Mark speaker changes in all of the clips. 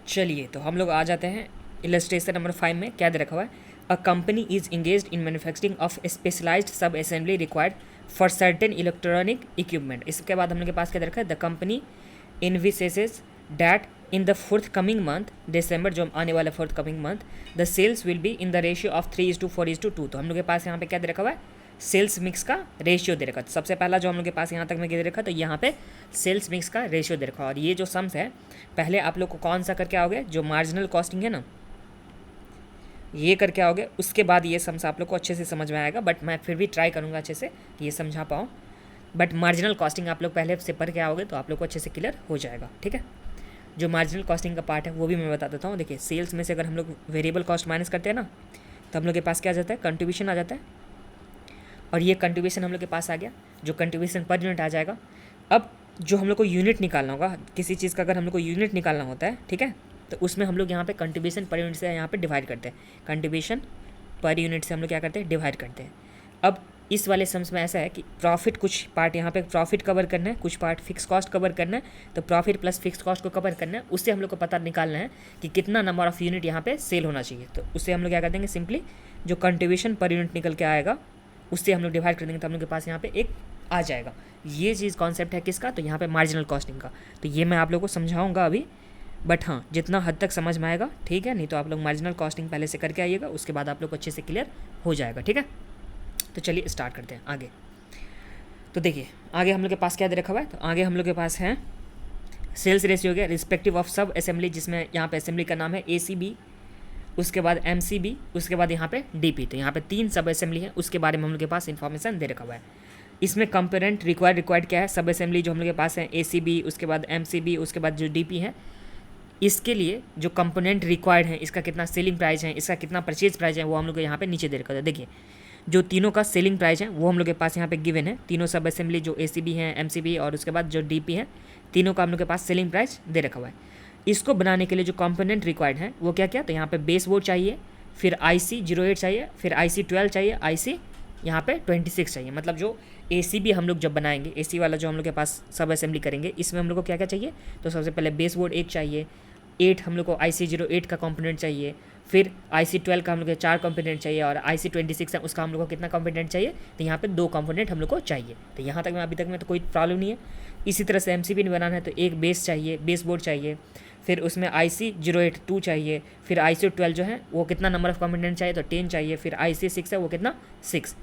Speaker 1: चलिए तो हम लोग आ जाते हैं इलस्ट्रेशन नंबर 5 में। क्या दे रखा हुआ है? A company is engaged in manufacturing of specialised sub assembly required for certain electronic equipment. इसके बाद हम लोग के पास क्या दे रखा है? The company envisages that in the fourth coming month December, जो आने वाला fourth coming month, the sales will be in the ratio of 3:4:2। तो हम लोग के पास यहाँ पे क्या दे रखा हुआ है? सेल्स मिक्स का रेशियो दे रखा है। सबसे पहला जो हम लोग के पास यहाँ तक में क्या दे रखा है, तो यहाँ पे सेल्स मिक्स का रेशियो दे रखा है। और ये जो सम्स है, पहले आप लोग को कौन सा करके आओगे? जो मार्जिनल कॉस्टिंग है ना, ये करके आओगे। उसके बाद ये सम्स आप लोग को अच्छे से समझ में आएगा, बट मैं फिर भी ट्राई करूँगा अच्छे से ये समझा पाऊँ। बट मार्जिनल कॉस्टिंग आप लोग पहले से पढ़ के आओगे तो आप लोग को अच्छे से क्लियर हो जाएगा। ठीक है, जो मार्जिनल कॉस्टिंग का पार्ट है वो भी मैं बता देता हूँ। देखिए, सेल्स में से अगर हम लोग वेरिएबल कॉस्ट माइनस करते हैं ना, तो हम लोग के पास क्या आ जाता है? कंट्रीब्यूशन आ जाता है। और ये कंट्रीब्यूशन हम लोग के पास आ गया, जो कंट्रीब्यूशन पर यूनिट आ जाएगा। अब जो हम लोग को यूनिट निकालना होगा किसी चीज़ का, अगर हम लोग को यूनिट निकालना होता है, ठीक है, तो उसमें हम लोग यहाँ पे कंट्रीब्यूशन पर यूनिट से यहाँ पे डिवाइड करते हैं। कंट्रीब्यूशन पर यूनिट से हम लोग क्या करते हैं? डिवाइड करते हैं। अब इस वाले सम्स में ऐसा है कि प्रॉफिट, कुछ पार्ट यहाँ पे प्रॉफिट कवर करना है, कुछ पार्ट फिक्स कॉस्ट कवर करना है। तो प्रॉफिट प्लस फिक्स कॉस्ट को कवर करना है, उससे हम लोग को पता निकालना है कि कितना नंबर ऑफ यूनिट यहाँ पे सेल होना चाहिए। तो उससे हम लोग क्या कर देंगे? सिंपली जो कंट्रीब्यूशन पर यूनिट निकल के आएगा उससे हम लोग डिवाइड कर देंगे, तो हम लोग के पास यहाँ पे एक आ जाएगा। ये चीज़ कॉन्सेप्ट है किसका? तो यहाँ पे मार्जिनल कॉस्टिंग का। तो ये मैं आप लोगों को समझाऊंगा अभी, बट हाँ, जितना हद तक समझ में आएगा, ठीक है। नहीं तो आप लोग मार्जिनल कॉस्टिंग पहले से करके आइएगा, उसके बाद आप लोग को अच्छे से क्लियर हो जाएगा। ठीक है, तो चलिए स्टार्ट करते हैं आगे। तो देखिए, आगे हम लोग के पास क्या दे रखा हुआ है? तो आगे हम लोग के पास है सेल्स रेशियो हो गया रिस्पेक्टिव ऑफ सब असेंबली, जिसमें यहाँ पे असेंबली का नाम है ACB, उसके बाद MCB, उसके बाद यहाँ पे DP। तो यहाँ पे 3 सब असेंबली है, उसके बारे में हम लोग के पास इन्फॉर्मेशन दे रखा हुआ है। इसमें कंपोनेंट रिक्वायर्ड क्या है? सब असेंबली जो हम लोग के पास है ACB, उसके बाद MCB, उसके बाद जो DP है, इसके लिए जो कंपोनेंट रिक्वायर्ड है, इसका कितना सेलिंग प्राइस है, इसका कितना परचेज प्राइस है, वो हम लोग यहाँ पे नीचे दे रखा है। देखिए, जो तीनों का सेलिंग प्राइस है वो हम लोग के पास यहाँ पे गिवन है। तीनों सब असेंबली जो ACB है, MCB और उसके बाद जो DP है, तीनों का हम लोग के पास सेलिंग प्राइस दे रखा हुआ है। इसको बनाने के लिए जो कंपोनेंट रिक्वायर्ड है वो क्या क्या? तो यहाँ पे बेस बोर्ड चाहिए, फिर IC08 चाहिए, फिर IC12 चाहिए, IC यहाँ पे 26 चाहिए। मतलब जो ACB हम लोग जब बनाएंगे, AC वाला जो हम लोग के पास सब असेंबली करेंगे, इसमें हम लोग को क्या क्या चाहिए? तो सबसे पहले बेस बोर्ड 1 चाहिए, 8 हम लोग को IC08 का कंपोनेंट चाहिए, फिर IC12 का हम लोग को 4 कंपोनेंट चाहिए, और IC26 है उसका हम लोग को कितना कंपोनेंट चाहिए? तो यहाँ पे 2 कंपोनेंट हम लोग को चाहिए। तो यहाँ तक में अभी तक में तो कोई प्रॉब्लम नहीं है। इसी तरह से MCB नहीं बनाना है तो एक बेस चाहिए, बेस बोर्ड चाहिए, फिर उसमें IC08 2 चाहिए, फिर IC12 जो है वो कितना नंबर ऑफ कंपोनेंट चाहिए? तो 10 चाहिए, फिर IC6 है वो कितना? 6।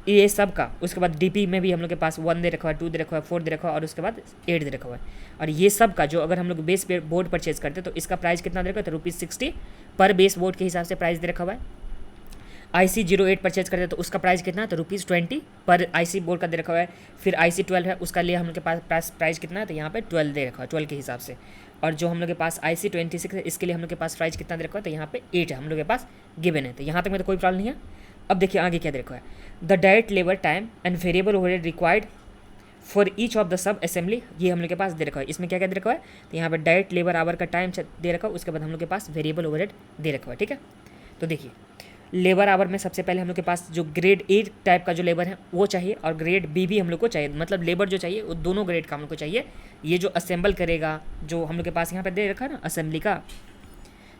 Speaker 1: ये सब का उसके बाद DP में भी हम लोग के पास 1 दे रखा है, 2 दे रखा है, 4 दे रखा है, और उसके बाद 8 दे रखा हुआ है। और ये सब का जो अगर हम लोग बेस बोर्ड परचेज करते हैं तो इसका प्राइस कितना दे रखा है? तो ₹60 पर बेस बोर्ड के हिसाब से प्राइस दे रखा हुआ है। IC08 परचेज करते हैं तो उसका प्राइस कितना है? तो ₹20 पर IC बोर्ड का दे रखा हुआ है। फिर IC12 है, उसका लिए हम लोग के पास प्राइस कितना है? तो यहाँ पे 12 दे रखा है, 12 के हिसाब से। और जो हम लोग के पास IC26 है, इसके लिए हम लोग के पास प्राइस कितना दे रखा है? तो यहाँ पे 8 है हम लोग के पास गिवन है। तो यहाँ तक में तो कोई प्रॉब्लम नहीं है। अब देखिए आगे क्या दे रखा है? The direct labour time and variable overhead required for each of the sub assembly, ये हम लोग के पास दे रखा है। इसमें क्या क्या दे रखा है? तो यहाँ पे डायरेक्ट लेबर आवर का टाइम दे रखा है, उसके बाद हम लोग के पास वेरिएबल ओवरहेड दे रखा है। ठीक है, तो देखिए लेबर आवर में सबसे पहले हम लोग के पास जो ग्रेड A टाइप का जो लेबर है वो चाहिए, और ग्रेड B भी हम लोग को चाहिए। मतलब लेबर जो चाहिए वो दोनों ग्रेड का हम लोग को चाहिए। ये जो असेंबल करेगा, जो हम लोग के पास यहाँ पे दे रखा है ना असेंबली का,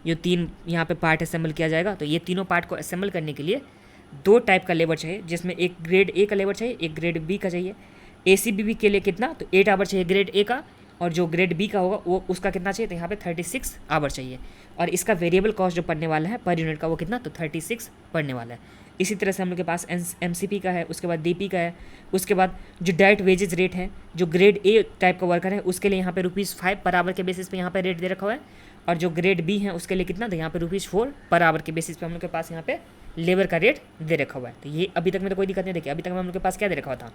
Speaker 1: जो 3 यहाँ पे पार्ट असेंबल किया जाएगा, तो ये तीनों पार्ट को असेंबल करने के लिए 2 टाइप का लेबर चाहिए, जिसमें एक ग्रेड A का लेबर चाहिए, एक ग्रेड B का चाहिए। ACB के लिए कितना? तो 8 आवर चाहिए ग्रेड A का, और जो ग्रेड B का होगा वो उसका कितना चाहिए? तो यहाँ पे 36 आवर चाहिए। और इसका वेरिएबल कॉस्ट जो पड़ने वाला है पर यूनिट का वो कितना? तो 36 पड़ने वाला है। इसी तरह से हम लोग के पास MCP का है, उसके बाद DP का है, उसके बाद जो डायरेक्ट वेजेस रेट है, जो ग्रेड A टाइप का वर्कर है उसके लिए यहाँ पे ₹5 पर आवर के बेसिस पे यहाँ पे रेट दे रखा हुआ है। और जो ग्रेड B है उसके लिए कितना? तो यहाँ पे ₹4 पर आवर के बेसिस पे हम लोग के पास यहाँ पे लेबर का रेट दे रखा हुआ है। तो ये अभी तक में तो कोई दिक्कत नहीं। देखिए अभी तक में हम लोग के पास क्या दे रखा हुआ था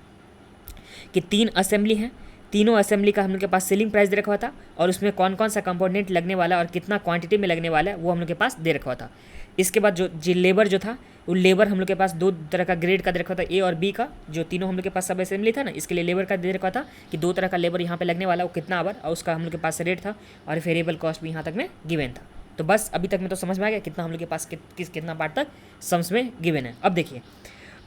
Speaker 1: कि 3 असेंबली हैं, तीनों असेंबली का हम लोग के पास सेलिंग प्राइस दे रखा हुआ था, और उसमें कौन कौन सा कंपोनेंट लगने वाला है और कितना क्वांटिटी में लगने वाला है वो हम लोग के पास दे रखा हुआ था। इसके बाद जो लेबर जो था वो लेबर हम लोग के पास 2 तरह का ग्रेड का दे रखा था, A और B का। जो तीनों हम लोग के पास सब असेंबली था ना, इसके लिए लेबर का दे रखा था कि 2 तरह का लेबर यहाँ पे लगने वाला, वो कितना आवर, और उसका हम लोग के पास रेट था, और वेरिएबल कॉस्ट भी यहाँ तक में गिवन था। तो बस अभी तक में तो समझ में आ गया कितना हम लोग के पास कितना पार्ट तक सम्स में गिवन है। अब देखिए,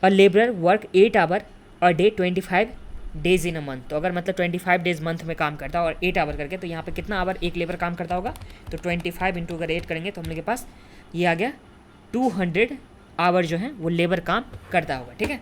Speaker 1: a labourer work 8 hour a day 25 days in a month, तो अगर मतलब 25 डेज मंथ में काम करता है और 8 आवर करके, तो यहाँ पे कितना आवर एक लेबर काम करता होगा, तो 25 इंटू अगर 8 करेंगे तो हम लोग के पास ये आ गया 200 आवर जो है वो लेबर काम करता होगा। ठीक है,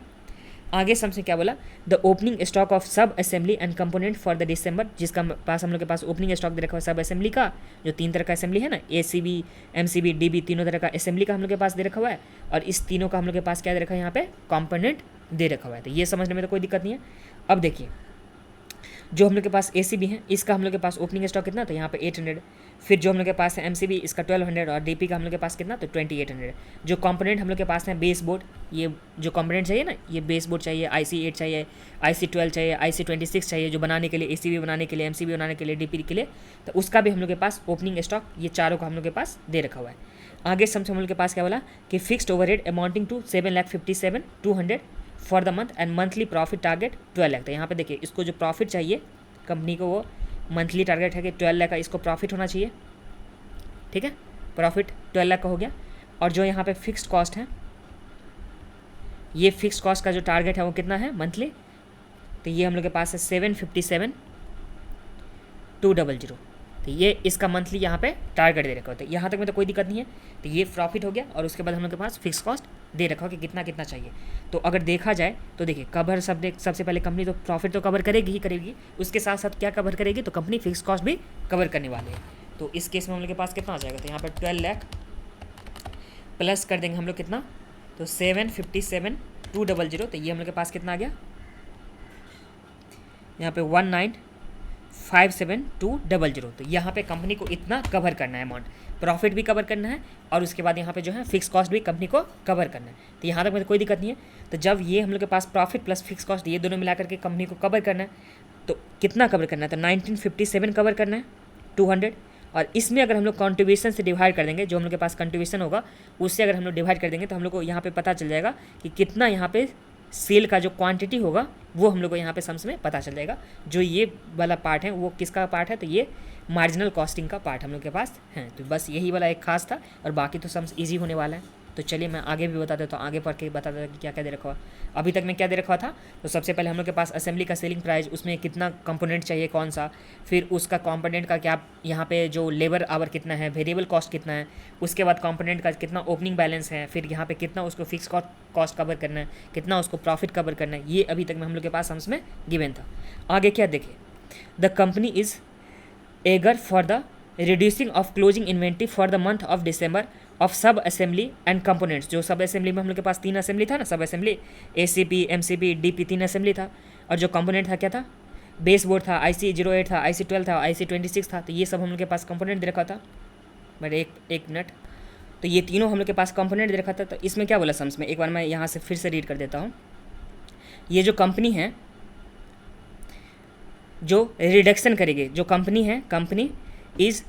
Speaker 1: आगे हमसे क्या बोला, the opening stock of sub assembly and component for the दिसंबर, जिसका पास हम लोग के पास ओपनिंग स्टॉक दे रखा है सब असेंबली का, जो 3 तरह का असेंबली है ना, ACB, MCB, DB, तीनों तरह का असेंबली का हम लोग के पास दे रखा हुआ है, और इस तीनों का हम लोग के पास क्या दे रखा है यहाँ पे, कंपोनेंट दे रखा हुआ है। तो ये समझने में तो कोई दिक्कत नहीं है। अब देखिए जो हम लोग के पास ACB है इसका हम लोग के पास ओपनिंग स्टॉक कितना, तो यहाँ पे 800, फिर जो हम लोग के पास है MCB इसका 1200 और DP का हम लोग के पास कितना, तो 2800। जो कंपोनेंट हम लोग के पास है बेस बोर्ड, ये जो कंपोनेंट चाहिए ना, ये बेस बोर्ड चाहिए, IC8 चाहिए, IC12 चाहिए, IC26 चाहिए, जो बनाने के लिए ACB बनाने के लिए, MCB बनाने के लिए, DP के लिए, तो उसका भी हम लोग के पास ओपनिंग स्टॉक ये चारों का हम लोग के पास दे रखा हुआ है। आगे हम लोग के पास क्या बोला कि fixed overhead amounting to 7,57,200 for the month and monthly profit target 12 lakh. तो यहाँ पे देखिए इसको जो प्रॉफिट चाहिए कंपनी को वो मंथली टारगेट है कि 12 लाख का इसको प्रॉफिट होना चाहिए। ठीक है, प्रॉफिट 12 लाख का हो गया। और जो यहाँ पे फिक्स्ड कॉस्ट है, ये फिक्स्ड कॉस्ट का जो टारगेट है वो कितना है मंथली, तो ये हम लोग के पास है 757,200। तो ये इसका मंथली यहाँ पे टारगेट दे रखा होता है। यहाँ तक में तो कोई दिक्कत नहीं है। तो ये प्रॉफिट हो गया और उसके बाद हम लोग के पास फिक्स कॉस्ट दे रखा हो कि कितना कितना चाहिए। तो अगर देखा जाए तो देखिए कवर सबसे पहले कंपनी तो प्रॉफिट तो कवर करेगी ही करेगी, उसके साथ साथ क्या कवर करेगी, तो कंपनी फिक्स कॉस्ट भी कवर करने वाले हैं। तो इस केस में हम लोग के पास कितना आ जाएगा, तो यहाँ पर 12 लाख प्लस कर देंगे हम लोग कितना, तो 757,200। तो ये हम लोग के पास कितना आ गया, यहाँ पे 1,957,200। तो यहाँ पे कंपनी को इतना कवर करना है अमाउंट, प्रॉफिट भी कवर करना है और उसके बाद यहाँ पे जो है फिक्स कॉस्ट भी कंपनी को कवर करना है। तो यहाँ तक में तो कोई दिक्कत नहीं है। तो जब ये हम लोग के पास प्रॉफिट प्लस फिक्स कॉस्ट ये दोनों मिला करके कंपनी को कवर करना है, तो कितना कवर करना है, तो 1957 कवर करना है 200। और इसमें अगर हम लोग कंट्रीब्यूशन से डिवाइड कर देंगे, जो हम लोग के पास कंट्रीब्यूशन होगा उससे अगर हम लोग डिवाइड कर देंगे, तो हम लोग को यहाँ पे पता चल जाएगा कि कितना यहाँ पे सेल का जो क्वांटिटी होगा वो हम लोग को यहाँ पे सम्स में पता चल जाएगा। जो ये वाला पार्ट है वो किसका पार्ट है, तो ये मार्जिनल कॉस्टिंग का पार्ट हम लोग के पास है। तो बस यही वाला एक खास था और बाकी तो सम्स इजी होने वाला है। तो चलिए मैं आगे भी बता देता हूँ, आगे पढ़ के बता देता कि क्या क्या दे रखा हुआ। अभी तक मैं क्या दे रखा था, तो सबसे पहले हम लोग के पास असेंबली का सेलिंग प्राइस, उसमें कितना कंपोनेंट चाहिए कौन सा, फिर उसका कंपोनेंट का क्या यहाँ पे जो लेबर आवर कितना है, वेरिएबल कॉस्ट कितना है, उसके बाद कंपोनेंट का कितना ओपनिंग बैलेंस है, फिर यहाँ पे कितना उसको फिक्स कॉस्ट कवर करना है, कितना उसको प्रॉफिट कवर करना है, ये अभी तक में हम लोग के पास सम्स में गिवन था। आगे क्या देखिए, the company is eager for the reducing of closing inventory for the month of December of sub assembly and components. जो सब असेंबली में हम लोग के पास 3 असेंबली था ना, सब assembly ACP, MCB, DP 3 assembly था। और जो कंपोनेंट था क्या था, बेस बोर्ड था, IC08 था, IC12 था, IC26 था। तो ये सब हम लोग के पास कंपोनेंट दे रखा था। बट एक मिनट, तो ये तीनों हम लोग के पास कंपोनेंट दे रखा था। तो इसमें क्या बोला सम्स में, एक बार मैं यहाँ से फिर से रीड कर देता हूँ। ये जो कंपनी है जो रिडक्शन करेगी, जो कंपनी है, company is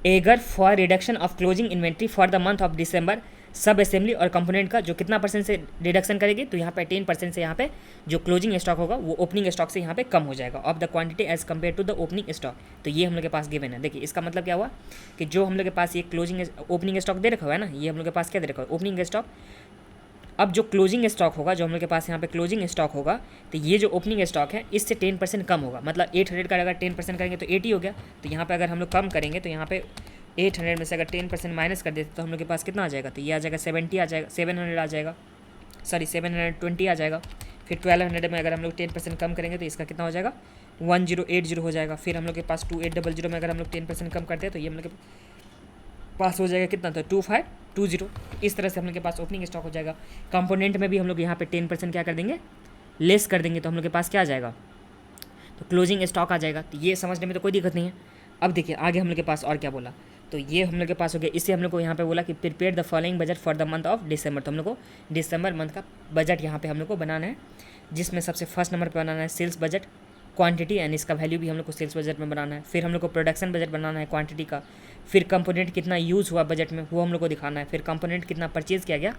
Speaker 1: eager for reduction of closing inventory for the month of December sub assembly और कंपोनेंट का जो कितना परसेंट से रिडक्शन करेगी, तो यहाँ पे 10% से यहाँ पे जो क्लोजिंग स्टॉक होगा वो ओपनिंग स्टॉक से यहाँ पे कम हो जाएगा of the quantity as compare to the opening stock. तो ये हम लोग के पास गिवन है। देखिए इसका मतलब क्या हुआ कि जो हम लोग के पास ये क्लोजिंग ओपनिंग स्टॉक दे रखा हुआ है ना, ये हम लोग के पास क्या दे रखा है, ओपनिंग स्टॉक। अब जो क्लोजिंग स्टॉक होगा, जो हम लोग के पास यहाँ पे क्लोजिंग स्टॉक होगा, तो ये जो ओपनिंग स्टॉक है इससे 10% कम होगा। मतलब 800 का अगर 10% करेंगे तो 80 हो गया। तो यहाँ पे अगर हम लोग कम करेंगे तो यहाँ पे 800 में से अगर 10% माइनस कर देते तो हम लोग के पास कितना आ जाएगा, तो ये आ जाएगा 70 आ जाएगा, 700 आ जाएगा, सॉरी 720 आ जाएगा। फिर 1200 में अगर हम लोग 10% कम करेंगे तो इसका कितना हो जाएगा, 1080 हो जाएगा। फिर हम लोग के पास 2800 में अगर हम लोग 10% कम करते हैं तो ये हम लोग के पास हो जाएगा कितना, तो 2520। इस तरह से हम लोग के पास ओपनिंग स्टॉक हो जाएगा। कंपोनेंट में भी हम लोग यहाँ पे 10% क्या कर देंगे, लेस कर देंगे, तो हम लोग के पास क्या आ जाएगा, तो क्लोजिंग स्टॉक आ जाएगा। तो ये समझने में तो कोई दिक्कत नहीं है। अब देखिए आगे हम लोग के पास और क्या बोला, तो ये हम लोग के पास हो गया। इससे हम लोग को यहाँ पे बोला कि prepare the following budget for the month of December. तो हम लोग को डिसम्बर मंथ का बजट यहाँ पे हम लोग को बनाना है, जिसमें सबसे फर्स्ट नंबर पे बनाना है सेल्स बजट, क्वांटिटी एंड इसका वैल्यू भी हम लोग को सेल्स बजट में बनाना है। फिर हम लोग को प्रोडक्शन बजट बनाना है क्वांटिटी का। फिर कंपोनेंट कितना यूज़ हुआ बजट में वो हम लोग को दिखाना है। फिर कंपोनेंट कितना परचेज़ किया गया,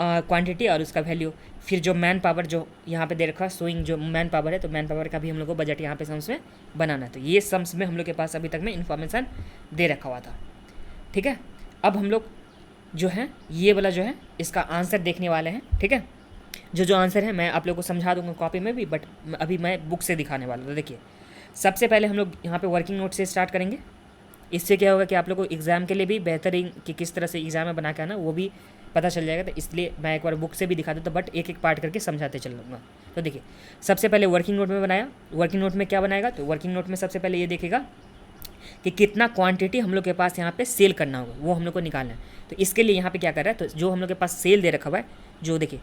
Speaker 1: क्वांटिटी और उसका वैल्यू। फिर जो मैन पावर जो यहाँ पे दे रखा है, सोइंग जो मैन पावर है, तो मैन पावर का भी हम लोग को बजट यहाँ पे सम्स में बनाना है। तो ये सम्स में हम लोग के पास अभी तक में इन्फॉर्मेशन दे रखा हुआ था। ठीक है, अब हम लोग जो है ये वाला जो है इसका आंसर देखने वाले हैं। ठीक है, जो जो आंसर है मैं आप लोगों को समझा दूंगा कॉपी में भी, बट अभी मैं बुक से दिखाने वाला हूँ। तो देखिए सबसे पहले हम लोग यहाँ पे वर्किंग नोट से स्टार्ट करेंगे। इससे क्या होगा कि आप लोग को एग्ज़ाम के लिए भी बेहतरीन कि किस तरह से एग्ज़ाम में बना के आना वो भी पता चल जाएगा। तो इसलिए मैं एक बार बुक से भी दिखा देता, बट एक एक पार्ट करके समझाते चल लूँगा। तो देखिए सबसे पहले वर्किंग नोट में बनाया। वर्किंग नोट में क्या बनाएगा, तो वर्किंग नोट में सबसे पहले ये देखेगा कि कितना क्वांटिटी हम लोग के पास यहाँ पे सेल करना होगा, वो हम लोग को निकालना है। तो इसके लिए यहाँ पे क्या कर रहा है, तो जो हम लोग के पास सेल दे रखा हुआ है, जो देखिए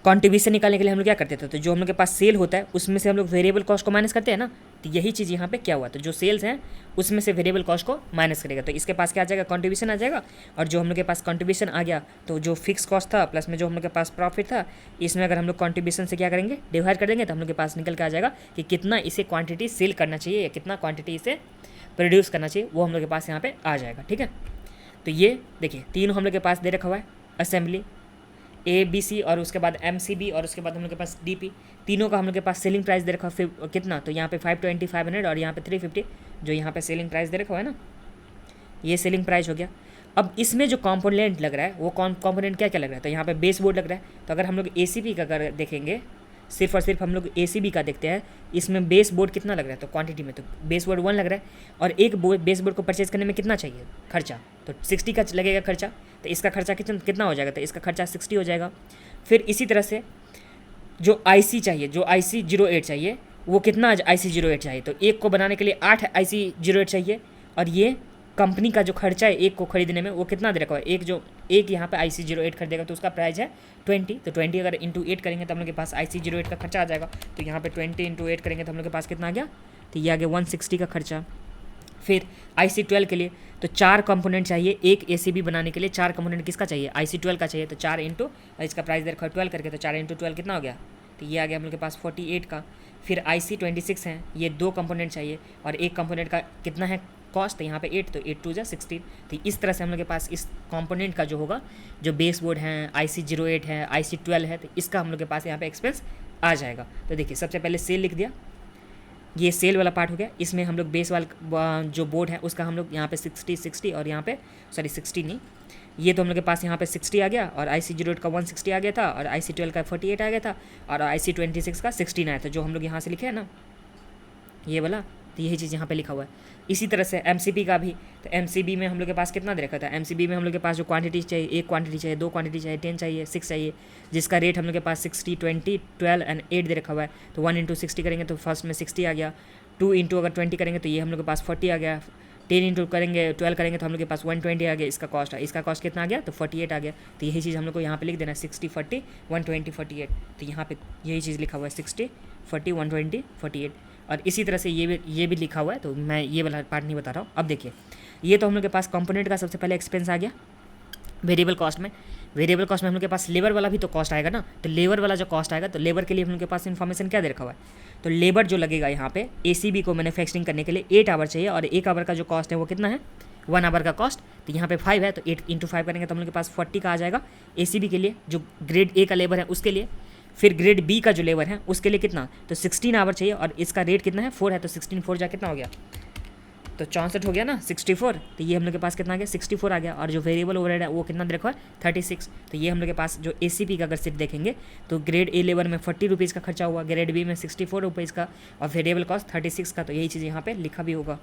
Speaker 1: कंट्रीब्यूशन निकालने के लिए हम लोग क्या करते थे, तो जो हम लोग के पास सेल होता है उसमें से हम लोग वेरिएबल कॉस्ट को माइनस करते हैं ना। तो यही चीज़ यहाँ पे क्या हुआ, तो जो सेल्स हैं उसमें से वेरिएबल कॉस्ट को माइनस करेगा। तो इसके पास क्या आ जाएगा, कंट्रीब्यूशन आ जाएगा। और जो हम लोग के पास कंट्रीब्यूशन आ गया तो जो फिक्स कॉस्ट था प्लस में जो हम लोग के पास प्रॉफिट था, इसमें अगर हम लोग कंट्रीब्यूशन से क्या करेंगे, डिवाइड कर देंगे, तो हम लोग के पास निकल के आ जाएगा कि कितना इसे क्वान्टिटी सेल करना चाहिए या कितना क्वान्टिटी इसे प्रोड्यूस करना चाहिए, वो हम लोग के पास यहाँ पे आ जाएगा। ठीक है, तो ये देखिए तीनों हम लोग के पास दे रखा हुआ है, असेंबली ABC और उसके बाद MCB और उसके बाद हम लोग के पास DP, तीनों का हम लोग के पास सेलिंग प्राइस दे रखा है कितना, तो यहाँ पे 520, 500 और यहाँ पे 350, जो यहाँ पे सेलिंग प्राइस दे रखा हुआ है ना, ये सेलिंग प्राइस हो गया। अब इसमें जो कंपोनेंट लग रहा है वो कंपोनेंट क्या क्या लग रहा है, तो यहाँ पे बेस बोर्ड लग रहा है। तो अगर हम लोग ACB का अगर देखेंगे, सिर्फ और सिर्फ हम लोग ACB का देखते हैं, इसमें बेस बोर्ड कितना लग रहा है, तो क्वांटिटी में तो बेस बोर्ड 1 लग रहा है। और एक बेस बोर्ड को परचेज करने में कितना चाहिए खर्चा, तो 60 का लगेगा खर्चा। तो इसका खर्चा कितना हो जाएगा, तो इसका खर्चा 60 हो जाएगा। फिर इसी तरह से जो IC चाहिए, जो IC08 चाहिए, वो कितना IC08 चाहिए, तो एक को बनाने के लिए 8 IC08 चाहिए। और ये कंपनी का जो खर्चा है एक को खरीदने में वो कितना दे रखा है, एक यहाँ पे IC08 खरीदेगा तो उसका प्राइस है 20। तो 20 अगर इंटू 8 करेंगे तो हम लोग के पास IC08 का खर्चा आ जाएगा। तो यहाँ पे 20 इंटू 8 करेंगे तो हम लोग के पास कितना आ गया, तो ये आ गया 160 का खर्चा। फिर IC12 के लिए तो 4 कंपोनेंट चाहिए, एक ACB बनाने के लिए 4 कंपोनेंट किसका चाहिए, IC12 का चाहिए। तो 4 इंटू इसका प्राइस दे रखा है 12 करके, तो 4 इंटू 12 कितना हो गया, तो ये आ गया हम लोग के पास 48 का। फिर IC26 हैं, ये 2 कंपोनेंट चाहिए और एक कंपोनेंट का कितना है कॉस्ट, तो यहाँ पे 8, तो 8 2 जा 16। तो इस तरह से हम लोग के पास इस कंपोनेंट का जो होगा, जो बेस बोर्ड है, IC08 है, IC12 है, तो इसका हम लोग के पास यहाँ पे एक्सपेंस आ जाएगा। तो देखिए सबसे पहले सेल लिख दिया, ये सेल वाला पार्ट हो गया। इसमें हम लोग बेस वाला जो बोर्ड है उसका हम लोग यहाँ पे 60 और यहाँ पे 60 नहीं, ये तो हम लोग के पास यहाँ पे 60 आ गया और IC08 का 160 आ गया था और IC12 का 48 आ गया था और IC26 का 16 आया था, जो हम लोग यहाँ से लिखे हैं ना ये वाला, तो यही चीज़ यहाँ पे लिखा हुआ है। इसी तरह से MCB का भी, तो MCB में हम लोग के पास कितना दे रखा था, MCB में हम लोग के पास जो क्वांटिटी चाहिए, एक क्वांटिटी चाहिए, 2 क्वांटिटी चाहिए, 10 चाहिए, 6 चाहिए, जिसका रेट हम लोग के पास 60, 20, 12 एंड 8 दे रखा हुआ है। तो 1 इंटू 60 करेंगे तो फर्स्ट में 60 आ गया, 2 इंटू अगर 20 करेंगे तो ये हम लोग के पास 40 आ गया, 10 इंटू करेंगे 12 करेंगे तो हम लोग के पास 120 आ गया इसका कॉस्ट है। इसका कॉस्ट कितना आ गया, तो 48 आ गया। तो यही चीज़ हम लोग को यहाँ पे लिख देना है 60, 40, 120, 48। तो यहाँ पे यही चीज़ लिखा हुआ है 60, 40, 120, 48। और इसी तरह से ये भी लिखा हुआ है, तो मैं ये वाला पार्ट नहीं बता रहा हूँ। अब देखिए ये तो हम लोग के पास कंपोनेंट का सबसे पहले एक्सपेंस आ गया। वेरिएबल कॉस्ट में हम लोग के पास लेबर वाला भी तो कॉस्ट आएगा ना, तो लेबर वाला जो कॉस्ट आएगा, तो लेबर के लिए हम लोग के पास इन्फॉर्मेशन क्या दे रखा हुआ है, तो लेबर जो लगेगा यहाँ पे ACB को मैन्युफैक्चरिंग करने के लिए 8 आवर चाहिए और 1 आवर का जो कॉस्ट है वो कितना है, 1 आवर का कॉस्ट। तो यहाँ पे 5 है, तो 8 इंटू 5 करेंगे तो हम लोग के पास 40 का आ जाएगा ACB के लिए, जो ग्रेड A का लेबर है उसके लिए। फिर ग्रेड B का जो लेबर है उसके लिए कितना, तो 16 आवर चाहिए और इसका रेट कितना है 4 है, तो 16 4 जा कितना हो गया, तो 64 हो गया ना, 64। तो ये हम लोग के पास कितना आ गया, 64 आ गया। और जो वेरिएबल ओवरहेड है वो कितना देखो है 36। तो ये हम लोग के पास जो ACB का अगर सिर्फ देखेंगे तो ग्रेड A लेबर में 40 रुपीज़ का खर्चा हुआ, ग्रेड B में 64 रुपीज़ का और वेरिएबल कॉस्ट 36 का। तो यही चीज़ यहाँ पे लिखा भी होगा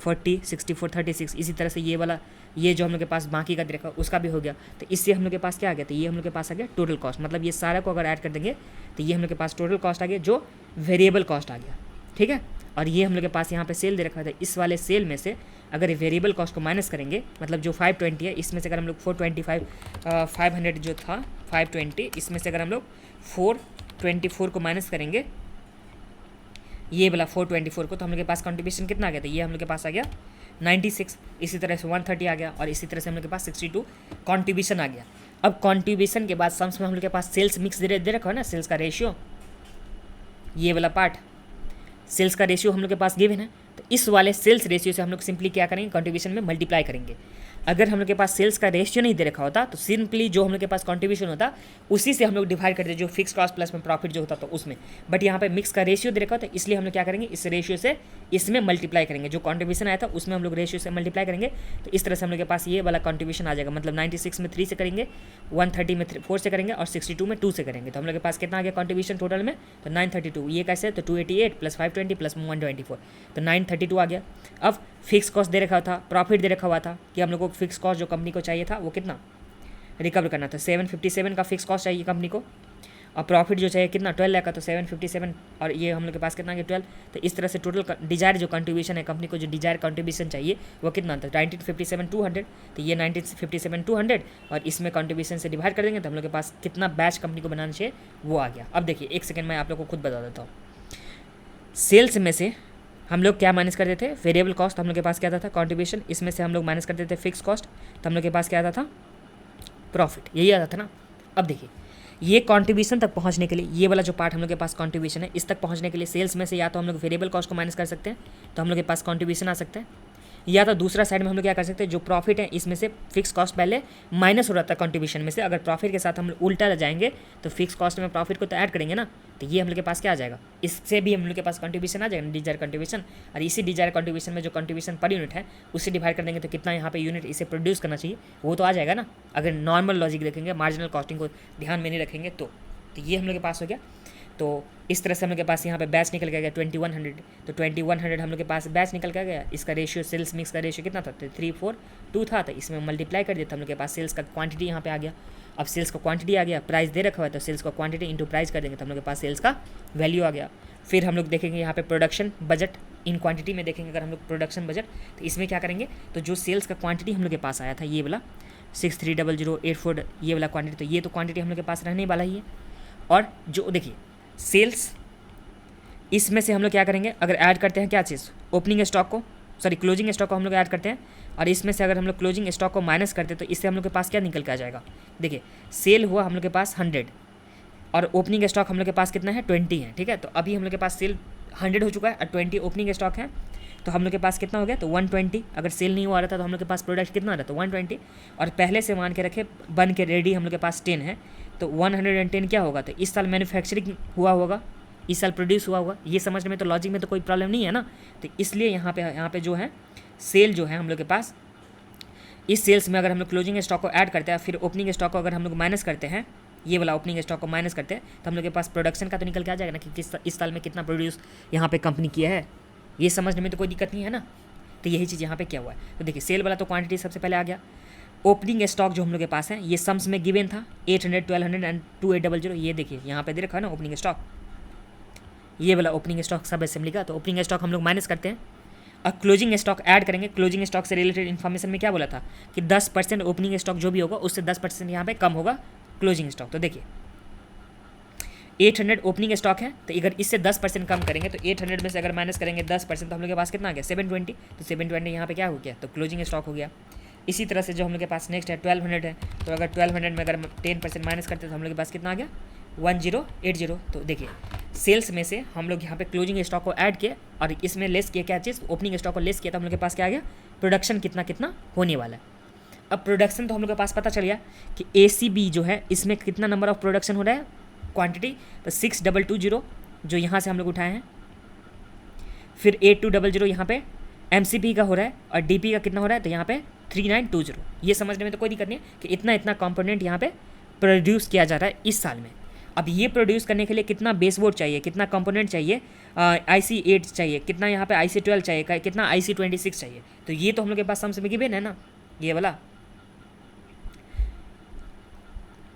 Speaker 1: 40, 64, 36। इसी तरह से ये वाला, ये जो हम लोग के पास बाकी का देखा उसका भी हो गया। तो इससे हम लोग के पास क्या आ गया, तो ये हम लोग के पास आ गया टोटल कॉस्ट, मतलब ये सारा को अगर ऐड कर देंगे तो ये हम लोग के पास टोटल कॉस्ट आ गया, जो वेरिएबल कॉस्ट आ गया। ठीक है, और ये हम लोग के पास यहाँ पे सेल दे रखा था, इस वाले सेल में से अगर ये वेरिएबल कॉस्ट को माइनस करेंगे, मतलब जो 520 है इसमें से अगर हम लोग 425 500 जो था 520, इसमें से अगर हम लोग 424 को माइनस करेंगे, ये वाला 424 को, तो हम लोग के पास कंट्रीब्यूशन कितना आ गया, तो ये हम लोग के पास आ गया 96। इसी तरह से 130 आ गया और इसी तरह से हम लोग के पास 62 कंट्रीब्यूशन आ गया। अब कंट्रीब्यूशन के बाद सम्स में हम लोग के पास सेल्स मिक्स दे रखा है ना, सेल्स का रेशियो, ये वाला पार्ट सेल्स का रेशियो हम लोग के पास गिवन है। तो इस वाले सेल्स रेशियो से हम लोग सिंपली क्या करेंगे, कंट्रीब्यूशन में मल्टीप्लाई करेंगे। अगर हम लोग के पास सेल्स का रेशियो नहीं दे रखा होता तो सिंपली जो हम लोग के पास कंट्रीब्यूशन होता उसी से हम लोग डिवाइड करते, जो फिक्स कॉस्ट प्लस में प्रॉफिट जो होता तो उसमें। बट यहाँ पे मिक्स का रेशियो दे रखा होता है, इसलिए हम लोग क्या करेंगे, इस रेशियो से इसमें मल्टीप्लाई करेंगे। जो कंट्रीब्यूशन आया था उसमें हम लोग रेशियो से मल्टीप्लाई करेंगे, तो इस तरह से हम लोग के पास ये वाला कंट्रीब्यूशन आ जाएगा। मतलब 96 में 3 से करेंगे, 130 में 4 से करेंगे और 62 में 2 से करेंगे, तो हम लोग के पास कितना आ गया कंट्रीब्यूशन टोटल में, तो 932। ये कैसे है, तो 288 प्लस 520 प्लस 124, तो 932 आ गया। अब फिक्स कॉस्ट दे रखा था, प्रॉफिट दे रखा हुआ था कि हम लोग को फिक्स कॉस्ट जो कंपनी को चाहिए था वो कितना रिकवर करना था, 757 का फिक्स कॉस्ट चाहिए कंपनी को, और प्रॉफिट जो चाहिए कितना 12 लाख का, तो 757 और ये हम लोग के पास कितना है 12। तो इस तरह से टोटल डिजायर जो कंट्रीब्यूशन है कंपनी को, जो डिजायर कंट्रीब्यूशन चाहिए वो कितना था 1957 200, तो ये 1957 200 और इसमें कंट्रीब्यूशन से डिवाइड कर देंगे तो हम लोग के पास कितना बैच कंपनी को बनाना चाहिए वो आ गया। अब देखिए एक सेकेंड मैं आप लोग को खुद बता देता हूँ। सेल्स में से हम लोग क्या माइनस करते थे, वेरिएबल कॉस्ट हम लोग के पास क्या आता था कंट्रीब्यूशन, इसमें से हम लोग माइनस करते थे फिक्स कॉस्ट, तो हम लोग के पास क्या आता था प्रॉफिट, यही आता था ना। अब देखिए ये कंट्रीब्यूशन तक पहुंचने के लिए, ये वाला जो पार्ट हम लोग के पास कंट्रीब्यूशन है, इस तक पहुंचने के लिए सेल्स में से या तो हम लोग वेरिएबल कॉस्ट को माइनस कर सकते हैं तो हम लोग के पास कंट्रीब्यूशन आ सकता है, या तो दूसरा साइड में हम लोग क्या कर सकते हैं, जो प्रॉफिट है इसमें से फिक्स कॉस्ट पहले माइनस हो रहा था कंट्रीब्यूशन में से, अगर प्रॉफिट के साथ हम लोग उल्टा जाएंगे तो फिक्स कॉस्ट में प्रॉफिट को तो ऐड करेंगे ना, तो ये हम लोग के पास क्या आ जाएगा, इससे भी हम लोग के पास कंट्रीब्यूशन आ जाएगा डिजायर कंट्रीब्यूशन, और इसी डिजायर कंट्रीब्यूशन में जो कंट्रीब्यूशन पर यूनिट है उससे डिवाइड कर देंगे तो कितना यहाँ पे यूनिट इसे प्रोड्यूस करना चाहिए वो तो आ जाएगा ना। अगर नॉर्मल लॉजिक देखेंगे, मार्जिनल कॉस्टिंग को ध्यान में नहीं रखेंगे तो ये हम लोग के पास हो गया। तो इस तरह से हम लोग के पास यहाँ पे बैच निकल गया 2100, तो 2100 हम लोग के पास बैच निकल गया। इसका रेशियो सेल्स मिक्स का रेशियो कितना था, 342 था, तो इसमें मल्टीप्लाई कर दिया तो हम लोग के पास सेल्स का क्वांटिटी यहाँ पे आ गया। अब सेल्स का क्वांटिटी आ गया, प्राइस दे रखा हुआ है तो सेल्स का क्वांटिटी इंटू प्राइस कर देंगे तो हम लोग के पास सेल्स का वैल्यू आ गया। फिर हम लोग देखेंगे यहाँ पे प्रोडक्शन बजट इन क्वांटिटी में देखेंगे, अगर हम लोग प्रोडक्शन बजट तो इसमें क्या करेंगे, तो जो सेल्स का क्वांटिटी हम लोग के पास आया था ये वाला 630084 ये वाला क्वांटिटी, तो ये तो क्वांटिटी हम लोग के पास रहने वाला ही है। और जो देखिए सेल्स इसमें से हम लोग क्या करेंगे, अगर ऐड करते हैं क्या चीज़, ओपनिंग स्टॉक को, सॉरी क्लोजिंग स्टॉक को हम लोग ऐड करते हैं, और इसमें से अगर हम लोग क्लोजिंग स्टॉक को माइनस करते हैं तो इससे हम लोग के पास क्या निकल के आ जाएगा। देखिए सेल हुआ हम लोग के पास 100 और ओपनिंग स्टॉक हम लोग के पास कितना है 20 है, ठीक है। तो अभी हम लोग के पास सेल 100 हो चुका है और 20 ओपनिंग स्टॉक है, तो हम लोग के पास कितना हो गया, तो 120। अगर सेल नहीं हुआ रहा था तो हम लोग के पास प्रोडक्ट कितना रहता, 120, और पहले से मान के रखे बन के रेडी हम लोग के पास 10 है, तो 110 क्या होगा, तो इस साल मैन्युफैक्चरिंग हुआ होगा, इस साल प्रोड्यूस हुआ होगा। ये समझने में तो लॉजिक में तो कोई प्रॉब्लम नहीं है ना। तो इसलिए यहाँ पे जो है सेल जो है हम लोग के पास, इस सेल्स में अगर हम लोग क्लोजिंग स्टॉक को ऐड करते हैं फिर ओपनिंग स्टॉक को अगर हम लोग माइनस करते हैं, ये वाला ओपनिंग स्टॉक को माइनस करते हैं तो हम लोग के पास प्रोडक्शन का तो निकल के आ जाएगा ना कि इस साल में कितना प्रोड्यूस यहाँ पे कंपनी किया है। ये समझने में तो कोई दिक्कत नहीं है ना। तो यही चीज़ यहाँ पे क्या हुआ है, तो देखिए सेल वाला तो क्वांटिटी सबसे पहले आ गया। ओपनिंग स्टॉक जो हम लोग के पास है ये सम्स में गिवन था 800 1200 एंड 2800, ये देखिए यहाँ पे दे रखा है ना ओपनिंग स्टॉक, ये वाला ओपनिंग स्टॉक सब असेंबली का। तो ओपनिंग स्टॉक हम लोग माइनस करते हैं और क्लोजिंग स्टॉक ऐड करेंगे। क्लोजिंग स्टॉक से रिलेटेड इन्फॉर्मेशन में क्या बोला था कि 10% ओपनिंग स्टॉक जो भी होगा उससे 10% यहाँ पे कम होगा क्लोजिंग स्टॉक। तो देखिए 800 ओपनिंग स्टॉक है, तो अगर इससे 10% कम करेंगे तो 800 में से अगर माइनस करेंगे 10% तो हम लोग के पास कितना आ गया 720, तो 720 यहाँ पे क्या हो गया, तो क्लोजिंग स्टॉक हो गया। इसी तरह से जो हम लोग के पास नेक्स्ट है 1200 है, तो अगर 1200 में अगर 10% माइनस करते तो हम लोग के पास कितना आ गया 1080। तो देखिए सेल्स में से हम लोग यहाँ पे क्लोजिंग स्टॉक को ऐड किया और इसमें लेस किया क्या चीज़, ओपनिंग स्टॉक को लेस किया, तो हम लोग के पास क्या आ गया प्रोडक्शन कितना कितना होने वाला है। अब प्रोडक्शन तो हम लोग के पास पता चल गया कि ACB जो है इसमें कितना नंबर ऑफ प्रोडक्शन हो रहा है क्वांटिटी, तो 6220 जो यहाँ से हम लोग उठाए हैं, फिर 8200 यहाँ पे MCP का हो रहा है और DP का कितना हो रहा है, तो यहाँ पे 3920। ये समझने में तो कोई दिक्कत नहीं है कि इतना इतना कंपोनेंट यहाँ पे प्रोड्यूस किया जा रहा है इस साल में। अब ये प्रोड्यूस करने के लिए कितना बेसबोर्ड चाहिए, कितना कंपोनेंट चाहिए, IC8 चाहिए, कितना यहाँ पे IC12 चाहिए, कितना IC26 चाहिए, तो ये तो हम लोग के पास सम्स में गिवन है ना, ये वाला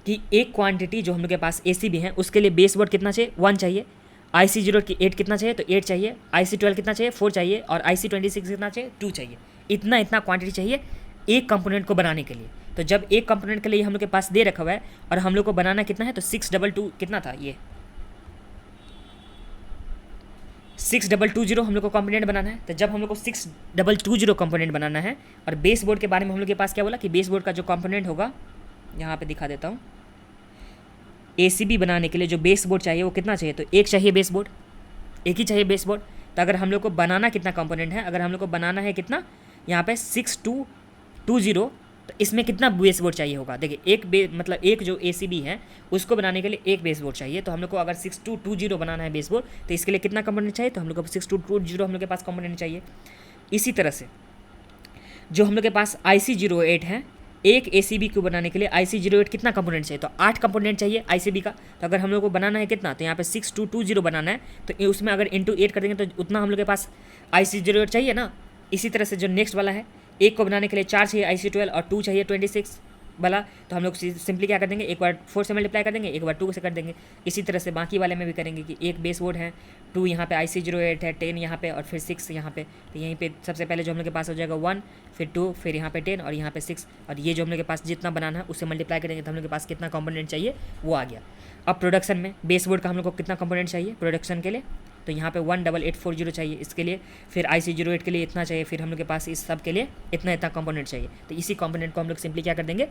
Speaker 1: कि एक क्वांटिटी जो हम लोग के पास ACB है उसके लिए बेसबोर्ड कितना चाहिए 1 चाहिए, IC0 की 8 कितना चाहिए, तो 8 चाहिए, IC12 कितना चाहिए 4 चाहिए, और IC26 कितना चाहिए 2 चाहिए। इतना इतना क्वांटिटी चाहिए एक कंपोनेंट को बनाने के लिए। तो जब एक कंपोनेंट के लिए हम लोग के पास दे रखा हुआ है और हम लोग को बनाना कितना है, तो 622 कितना था, ये 6220 हम लोग को कंपोनेंट बनाना है। तो जब हम लोग को 6220 कंपोनेंट बनाना है, और बेसबोर्ड के बारे में हम लोग के पास क्या बोला कि बेसबोर्ड का जो कंपोनेंट होगा, यहाँ पे दिखा देता हूँ, ACB बनाने के लिए जो बेसबोर्ड चाहिए वो कितना चाहिए, तो एक चाहिए बेसबोर्ड, एक ही चाहिए बेसबोर्ड, तो अगर हम लोग को बनाना कितना कंपोनेंट है, अगर हम लोग को बनाना है कितना यहाँ पे 6220, तो इसमें कितना बेस बोर्ड चाहिए होगा। देखिए मतलब एक जो ACB है उसको बनाने के लिए एक बेस बोर्ड चाहिए। तो हम लोग को अगर 6220 बनाना है बेस बोर्ड, तो इसके लिए कितना कंपोनेंट चाहिए, तो हम लोग को 6220 हम लोग के पास कंपोनेंट चाहिए। इसी तरह से जो हम लोग के पास IC08 है, एक ACB को बनाने के लिए IC08 कितना कंपोनेंट चाहिए, तो 8 कंपोनेंट चाहिए ICB का। तो अगर हम लोग को बनाना है कितना, तो यहाँ पे 6220 बनाना है, तो उसमें अगर इंटू 8 कर देंगे तो उतना हम लोग के पास IC08 चाहिए ना। इसी तरह से जो नेक्स्ट वाला है, एक को बनाने के लिए 4 चाहिए IC12 और 2 चाहिए 26 वाला, तो हम लोग सिंपली क्या कर देंगे, एक बार 4 से मल्टीप्लाई कर देंगे, एक बार 2 से कर देंगे। इसी तरह से बाकी वाले में भी करेंगे कि एक बेस बोर्ड है, 2 यहाँ पे IC08 है, 10 यहाँ पे और फिर 6 यहाँ पे। तो यहीं पे सबसे पहले जो हम लोग के पास हो जाएगा 1, फिर 2, फिर यहाँ पे 10 और यहाँ पे 6, और ये जो हम लोग के पास जितना बनाना है उससे मल्टीप्लाई करेंगे तो हम लोग के पास कितना कंपोनेंट चाहिए वो आ गया। अब प्रोडक्शन में बेस बोर्ड का हम लोग को कितना कंपोनेंट चाहिए प्रोडक्शन के लिए, तो यहाँ पे 18840 चाहिए इसके लिए, फिर IC08 के लिए इतना चाहिए, फिर हम लोग के पास इस सब के लिए इतना कंपोनेंट चाहिए। तो इसी कंपोनेंट को हम लोग सिंपली क्या कर देंगे,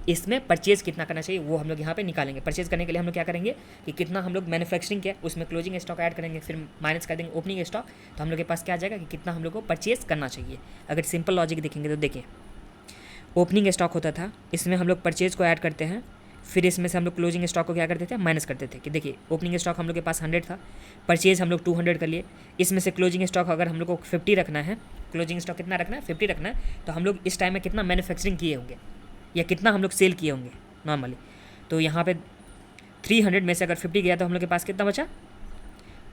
Speaker 1: इसमें परचेज कितना करना चाहिए वो हम लोग यहाँ पे निकालेंगे। परचेज करने के लिए हम लोग क्या करेंगे कि कितना हम लोग मैन्युफैक्चरिंग किया उसमें क्लोजिंग स्टॉक ऐड करेंगे, फिर माइनस कर देंगे ओपनिंग स्टॉक, तो हम लोग के पास क्या आ जाएगा कि कितना हम लोग को परचेज करना चाहिए। अगर सिंपल लॉजिक देखेंगे तो देखिए, ओपनिंग स्टॉक होता था, इसमें हम लोग परचेज को ऐड करते हैं, फिर इसमें से हम लोग क्लोजिंग स्टॉक को क्या करते थे, माइनस करते थे। कि देखिए ओपनिंग स्टॉक हम लोग के पास 100 था, परचेज हम लोग 200 कर लिए, इसमें से क्लोजिंग स्टॉक अगर हम लोग को 50 रखना है, क्लोजिंग स्टॉक कितना रखना है 50 रखना है, तो हम लोग इस टाइम में कितना मैन्युफैक्चरिंग किए होंगे या कितना हम लोग सेल किए होंगे नॉर्मली। तो यहाँ पे 300 में से अगर 50 गया तो हम लोग के पास कितना बचा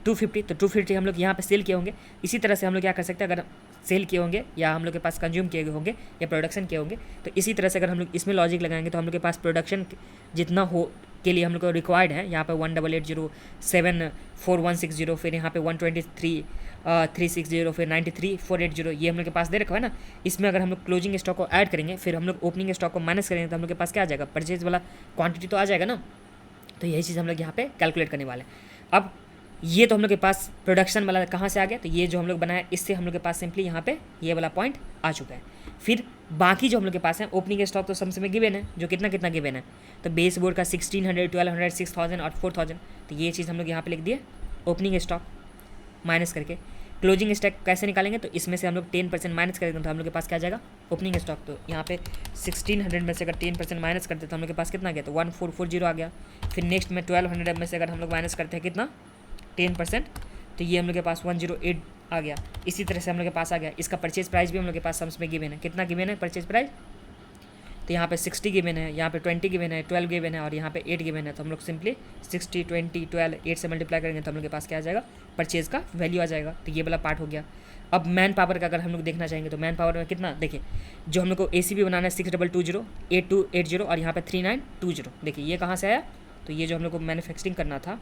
Speaker 1: 250, तो 250 हम लोग यहाँ पे सेल किए होंगे। इसी तरह से हम लोग क्या कर सकते हैं, अगर सेल किए होंगे या हम लोग के पास कंज्यूम किए होंगे या प्रोडक्शन किए होंगे, तो इसी तरह से अगर हम लोग इसमें लॉजिक लगाएंगे तो हम लोग के पास प्रोडक्शन जितना हो के लिए हम लोग को रिक्वायर्ड है, यहाँ पे 1880, 74160, फिर यहाँ पे 123 360, फिर 93 480, ये हम लोग के पास दे रखा है ना। इसमें अगर हम लोग क्लोजिंग स्टॉक को ऐड करेंगे, फिर हम लोग ओपनिंग स्टॉक को माइनस करेंगे, तो हम लोग के पास क्या आ जाएगा, परचेज वाला क्वांटिटी तो आ जाएगा ना। तो यही चीज़ हम लोग यहाँ पे कैलकुलेट करने वाले हैं। अब ये तो हम लोग के पास प्रोडक्शन वाला कहाँ से आ गया, तो ये जो हम लोग बनाया इससे हम लोग के पास सिंपली यहाँ पे ये वाला पॉइंट आ चुका है। फिर बाकी जो हम लोग के पास है ओपनिंग स्टॉक तो सबसे में गिवन है, जो कितना गिवन है, तो बेस बोर्ड का 1600, 1200, 6000 और 4000, तो ये चीज़ हम लोग यहाँ पे लिख दिए ओपनिंग स्टॉक माइनस करके। क्लोजिंग स्टॉक कैसे निकालेंगे, तो इसमें से हम लोग 10% माइनस करेंगे तो हम लोग के पास क्या आ जाएगा ओपनिंग स्टॉक। तो यहाँ पे 1600 में से अगर 10% माइनस करते तो हम लोग के पास कितना आ गया, तो 1440 आ गया। फिर नेक्स्ट में 1200 में से अगर हम लोग माइनस करते हैं कितना 10%, तो ये हम लोग के पास 108 आ गया। इसी तरह से हम लोग के पास आ गया इसका परचेज प्राइस भी हम लोग के पास सम्स में गिवन है, कितना गिवन है परचेज प्राइस, तो यहाँ पे 60 गिवन है, यहाँ पे 20 गिवन है, 12 गिवन है और यहाँ पे 8 गिवन है। तो हम लोग सिंपली 60 20 12 8 से मल्टीप्लाई करेंगे तो हम लोग के पास क्या आ जाएगा, परचेज का वैल्यू आ जाएगा। तो ये वाला पार्ट हो गया। अब मैन पावर का अगर हम लोग देखना चाहेंगे तो मैन पावर में कितना, देखिए जो हम लोग को ACB बनाना है 6220 8280 और यहाँ पे 3920, देखिए ये कहाँ से आया, तो ये जो हम लोग को मैन्युफैक्चरिंग करना था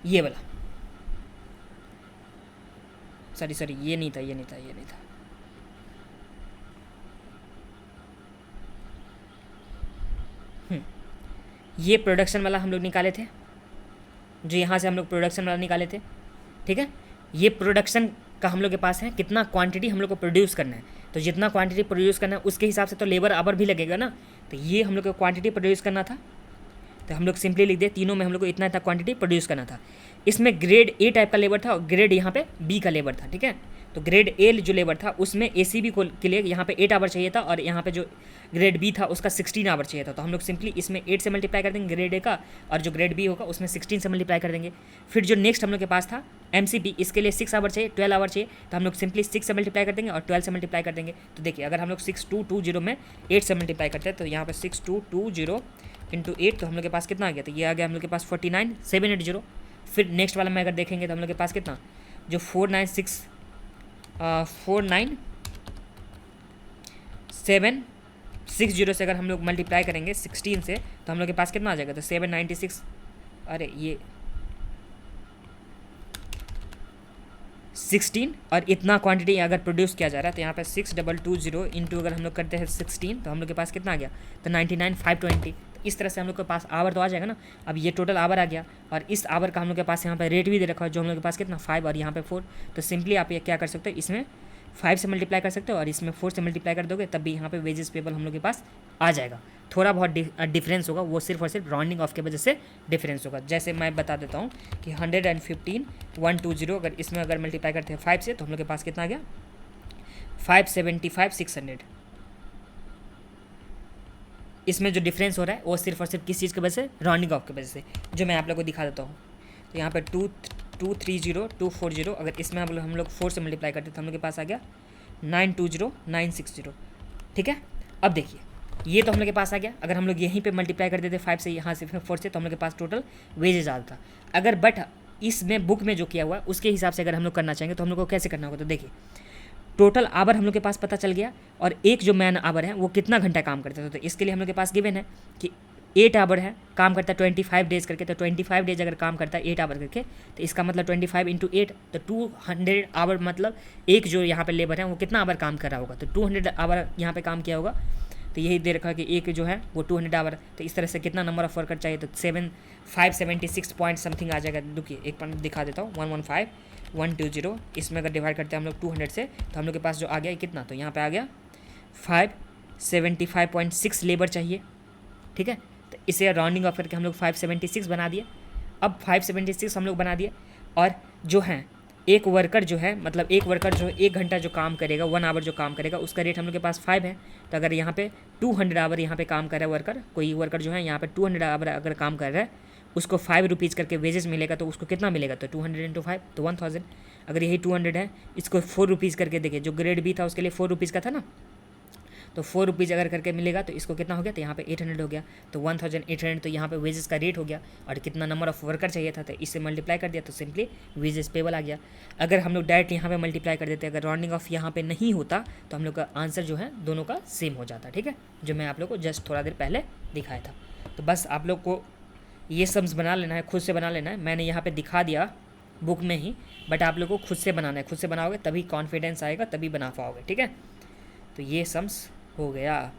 Speaker 1: ये वाला, सॉरी ये नहीं था। ये प्रोडक्शन वाला हम लोग निकाले थे, जो यहाँ से हम लोग प्रोडक्शन वाला निकाले थे, ठीक है। ये प्रोडक्शन का हम लोग के पास है कितना क्वांटिटी हम लोग को प्रोड्यूस करना है, तो जितना क्वांटिटी प्रोड्यूस करना है उसके हिसाब से तो लेबर आवर भी लगेगा ना। तो ये हम लोग को क्वांटिटी प्रोड्यूस करना था, तो हम लोग सिंपली लिख दिए तीनों में हम लोग को इतना क्वांटिटी प्रोड्यूस करना था। इसमें ग्रेड A टाइप का लेबर था और ग्रेड यहाँ पे B का लेबर था, ठीक है। तो ग्रेड A जो लेबर था उसमें ACB को के लिए यहाँ पे 8 आवर चाहिए था और यहाँ पे जो ग्रेड B था उसका 16 आवर चाहिए था। तो हम लोग सिंपली इसमें 8 से मल्टीप्लाई कर देंगे ग्रेड A का, और जो ग्रेड B होगा उसमें 16 से मल्टीप्लाई कर देंगे। फिर जो नेक्स्ट हम लोग के पास था MCB, इसके लिए 6 आवर चाहिए, 12 आवर चाहिए, तो हम लोग सिंपली 6 से मल्टीप्लाई कर देंगे और 12 से मल्टीप्लाई कर देंगे। तो देखिए अगर हम लोग 6220 में 8 से मल्टीप्लाई करते हैं तो यहाँ पर 6220 इंटू 8, तो हम लोग के पास कितना आ गया, तो ये आ गया हम लोग के पास 49780। फिर नेक्स्ट वाला में अगर देखेंगे तो हम लोग के पास कितना, जो 49760 से अगर हम लोग मल्टीप्लाई करेंगे 16 से तो हम लोग के पास कितना आ जाएगा, तो 796, अरे ये 16 और इतना क्वांटिटी अगर प्रोड्यूस किया जा रहा है तो यहाँ पे 6220 इंटू अगर हम लोग करते हैं 16 तो हम लोग के पास कितना आ गया, तो 99520। इस तरह से हम लोग के पास आवर तो आ जाएगा ना। अब ये टोटल आवर आ गया और इस आवर का हम लोग के पास यहाँ पे रेट भी दे रखा है, जो हम लोग के पास कितना 5 और यहाँ पे 4। तो सिंपली आप ये क्या कर सकते हो, इसमें 5 से मल्टीप्लाई कर सकते हो और इसमें 4 से मल्टीप्लाई कर दोगे तब भी यहाँ पे वेजेस पेबल हम लोग के पास आ जाएगा। थोड़ा बहुत डिफरेंस होगा, वो सिर्फ और सिर्फ राउंडिंग ऑफ के वजह से डिफरेंस होगा। जैसे मैं बता देता हूँ कि 115 120 अगर इसमें अगर मल्टीप्लाई करते हैं 5 से तो हम लोग के पास कितना आ गया 575 600। इसमें जो डिफरेंस हो रहा है वो सिर्फ और सिर्फ किस चीज़ की वजह से, राउंडिंग ऑफ की वजह से, जो मैं आप लोग को दिखा देता हूँ। तो यहाँ पर 230 240 अगर इसमें हम लोग 4 से मल्टीप्लाई करते तो हम लोग के पास आ गया 920 960। ठीक है, अब देखिए ये तो हम लोग के पास आ गया। अगर हम लोग यहीं पे मल्टीप्लाई कर देते 5 से, यहाँ से 4 से, तो हम लोग के पास टोटल वेजेज आता था। अगर बट इसमें बुक में जो किया हुआ है उसके हिसाब से अगर हम लोग करना चाहेंगे तो हम लोग को कैसे करना होगा, तो देखिए टोटल आवर हम लोग के पास पता चल गया और एक जो मैन आवर है वो कितना घंटा काम करता था। तो इसके लिए हम लोग के पास गिवन है कि 8 आवर है, काम करता है 25 डेज करके। तो 25 डेज अगर काम करता है 8 आवर करके तो इसका मतलब 25 इंटू 8 तो 200 आवर, मतलब एक जो यहाँ पे लेबर है वो कितना आवर काम कर रहा होगा, तो 200 आवर यहाँ पे काम किया होगा। तो यही दे रखा कि एक जो है वो 200 आवर। तो इस तरह से कितना नंबर ऑफ वर्कर चाहिए, तो 576 पॉइंट समथिंग आ जाएगा। देखिए एक पॉइंट दिखा देता हूँ, 115 120। इसमें अगर डिवाइड करते हैं हम लोग 200 से तो हम लोग के पास जो आ गया कितना, तो यहाँ पे आ गया 575.6 लेबर चाहिए। ठीक है, तो इसे राउंडिंग ऑफ करके हम लोग 576 बना दिए। अब 576 हम लोग बना दिए और जो है एक वर्कर जो है, मतलब एक वर्कर जो 1 घंटा जो काम करेगा, 1 आवर जो काम करेगा उसका रेट हम लोग के पास 5 है। तो अगर यहाँ पे 200 आवर यहाँ पे काम कर रहा है वर्कर, कोई वर्कर जो है यहाँ पे 200 आवर अगर काम कर रहा है उसको 5 रुपीज़ करके वेजेस मिलेगा, तो उसको कितना मिलेगा, तो 200 इंटू 5 तो 1000। अगर यही 200 है, इसको 4 रुपीज़ करके देखिए, जो ग्रेड बी था उसके लिए 4 रुपीज़ का था ना, तो 4 रुपीज़ अगर करके मिलेगा तो इसको कितना हो गया, तो यहाँ पे 800 हो गया, तो 1800 तो यहाँ पे वेजेस का रेट हो गया। और कितना नंबर ऑफ वर्कर चाहिए था तो इससे मल्टीप्लाई कर दिया तो सिंपली वेजेस पेबल आ गया। अगर हम लोग डायरेक्ट यहाँ पे मल्टीप्लाई कर देते, अगर राउंडिंग ऑफ यहाँ पे नहीं होता तो हम लोग का आंसर जो है दोनों का सेम हो जाता। ठीक है, जो मैं आप लोग को जस्ट थोड़ा देर पहले दिखाया था। तो बस आप लोग को ये सम्स बना लेना है, खुद से बना लेना है। मैंने यहाँ पे दिखा दिया बुक में ही, बट आप लोग को खुद से बनाना है। खुद से बनाओगे तभी कॉन्फिडेंस आएगा, तभी बना पाओगे। ठीक है, तो ये सम्स हो गया।